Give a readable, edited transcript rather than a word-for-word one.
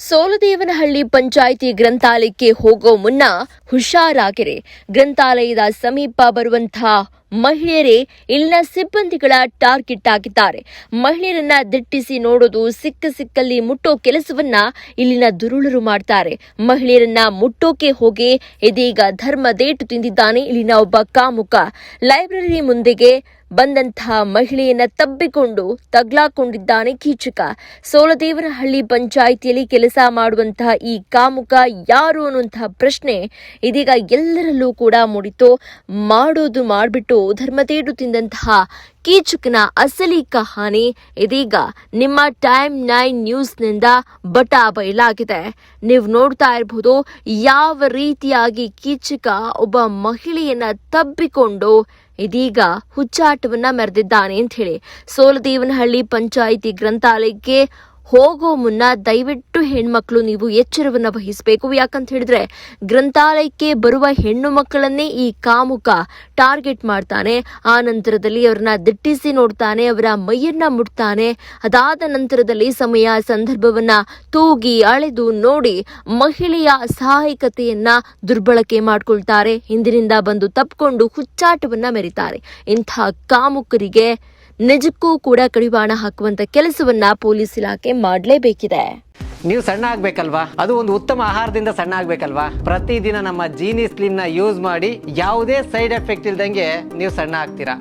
ಸೋಲದೇವನಹಳ್ಳಿ ಪಂಚಾಯಿತಿ ಗ್ರಂಥಾಲಯಕ್ಕೆ ಹೋಗೋ ಮುನ್ನ ಹುಷಾರಾಗಿರಿ. ಗ್ರಂಥಾಲಯದ ಸಮೀಪ ಬರುವಂತಹ ಮಹಿಳೆಯರೇ ಇಲ್ಲಿನ ಸಿಬ್ಬಂದಿಗಳ ಟಾರ್ಗೆಟ್ ಆಗಿದ್ದಾರೆ. ಮಹಿಳೆಯರನ್ನ ದಿಟ್ಟಿಸಿ ನೋಡೋದು, ಸಿಕ್ಕಲ್ಲಿ ಮುಟ್ಟೋ ಕೆಲಸವನ್ನ ಇಲ್ಲಿನ ದುರುಳರು ಮಾಡ್ತಾರೆ. ಮಹಿಳೆಯರನ್ನ ಮುಟ್ಟೋಕೆ ಹೋಗಿ ಇದೀಗ ಧರ್ಮದೇಟು ತಿಂದಿದ್ದಾನೆ ಇಲ್ಲಿನ ಒಬ್ಬ ಕಾಮುಕ. ಲೈಬ್ರರಿ ಮುಂದೆಗೆ ಬಂದಂತಹ ಮಹಿಳೆಯನ್ನ ತಬ್ಬಿಕೊಂಡು ತಗ್ಲಾಕೊಂಡಿದ್ದಾನೆ ಕೀಚಕ. ಸೋಲದೇವನಹಳ್ಳಿ ಪಂಚಾಯಿತಿಯಲ್ಲಿ ಕೆಲಸ ಮಾಡುವಂತಹ ಈ ಕಾಮುಕ ಯಾರು ಅನ್ನುವಂತಹ ಪ್ರಶ್ನೆ ಇದೀಗ ಎಲ್ಲರಲ್ಲೂ ಕೂಡ ಮೂಡಿತು. ಮಾಡೋದು ಮಾಡ್ಬಿಟ್ಟು ಧರ್ಮದೇಟು ತಿಂದಂತಹ ಕೀಚಕನ ಅಸಲಿ ಕಹಾನಿ ಇದೀಗ ನಿಮ್ಮ ಟೈಮ್ 9 ನ್ಯೂಸ್ನಿಂದ ಬಟಾ ಬಯಲಾಗಿದೆ. ನೀವು ನೋಡ್ತಾ ಇರಬಹುದು ಯಾವ ರೀತಿಯಾಗಿ ಕೀಚಕ ಒಬ್ಬ ಮಹಿಳೆಯನ್ನ ತಬ್ಬಿಕೊಂಡು ಇದೀಗ ಹುಚ್ಚಾಟವನ್ನ ಮೆರೆದಿದ್ದಾನೆ ಅಂತ ಹೇಳಿ. ಸೋಲದೇವನಹಳ್ಳಿ ಪಂಚಾಯಿತಿ ಗ್ರಂಥಾಲಯಕ್ಕೆ ಹೋಗೋ ಮುನ್ನ ದಯವಿಟ್ಟು ಹೆಣ್ಮಕ್ಳು ನೀವು ಎಚ್ಚರವನ್ನ ವಹಿಸಬೇಕು. ಯಾಕಂತ ಹೇಳಿದ್ರೆ ಗ್ರಂಥಾಲಯಕ್ಕೆ ಬರುವ ಹೆಣ್ಣು ಮಕ್ಕಳನ್ನೇ ಈ ಕಾಮುಕ ಟಾರ್ಗೆಟ್ ಮಾಡ್ತಾನೆ. ಆ ನಂತರದಲ್ಲಿ ಅವರನ್ನ ದಿಟ್ಟಿಸಿ ನೋಡ್ತಾನೆ, ಅವರ ಮೈಯನ್ನ ಮುಟ್ತಾನೆ. ಅದಾದ ನಂತರದಲ್ಲಿ ಸಮಯ ಸಂದರ್ಭವನ್ನ ತೂಗಿ ಅಳೆದು ನೋಡಿ ಮಹಿಳೆಯ ಸಹಾಯಕತೆಯನ್ನ ದುರ್ಬಳಕೆ ಮಾಡ್ಕೊಳ್ತಾರೆ. ಹಿಂದಿನಿಂದ ಬಂದು ತಪ್ಪಿಕೊಂಡು ಹುಚ್ಚಾಟವನ್ನ ಮೆರೀತಾರೆ. ಇಂಥ ಕಾಮುಕರಿಗೆ ನಿಜಕ್ಕೂ ಕೂಡ ಕಡಿವಾಣ ಹಾಕುವಂತ ಕೆಲಸವನ್ನ ಪೊಲೀಸ್ ಇಲಾಖೆ ಮಾಡಲೇಬೇಕಿದೆ. ನೀವು ಸಣ್ಣ ಆಗ್ಬೇಕಲ್ವಾ? ಅದು ಒಂದು ಉತ್ತಮ ಆಹಾರದಿಂದ ಸಣ್ಣ ಆಗ್ಬೇಕಲ್ವಾ? ಪ್ರತಿದಿನ ನಮ್ಮ ಜೀನಿ ಸ್ಲಿಮ್ ನ ಯೂಸ್ ಮಾಡಿ ಯಾವುದೇ ಸೈಡ್ ಎಫೆಕ್ಟ್ ಇಲ್ದಂಗೆ ನೀವು ಸಣ್ಣ ಆಗ್ತೀರಾ.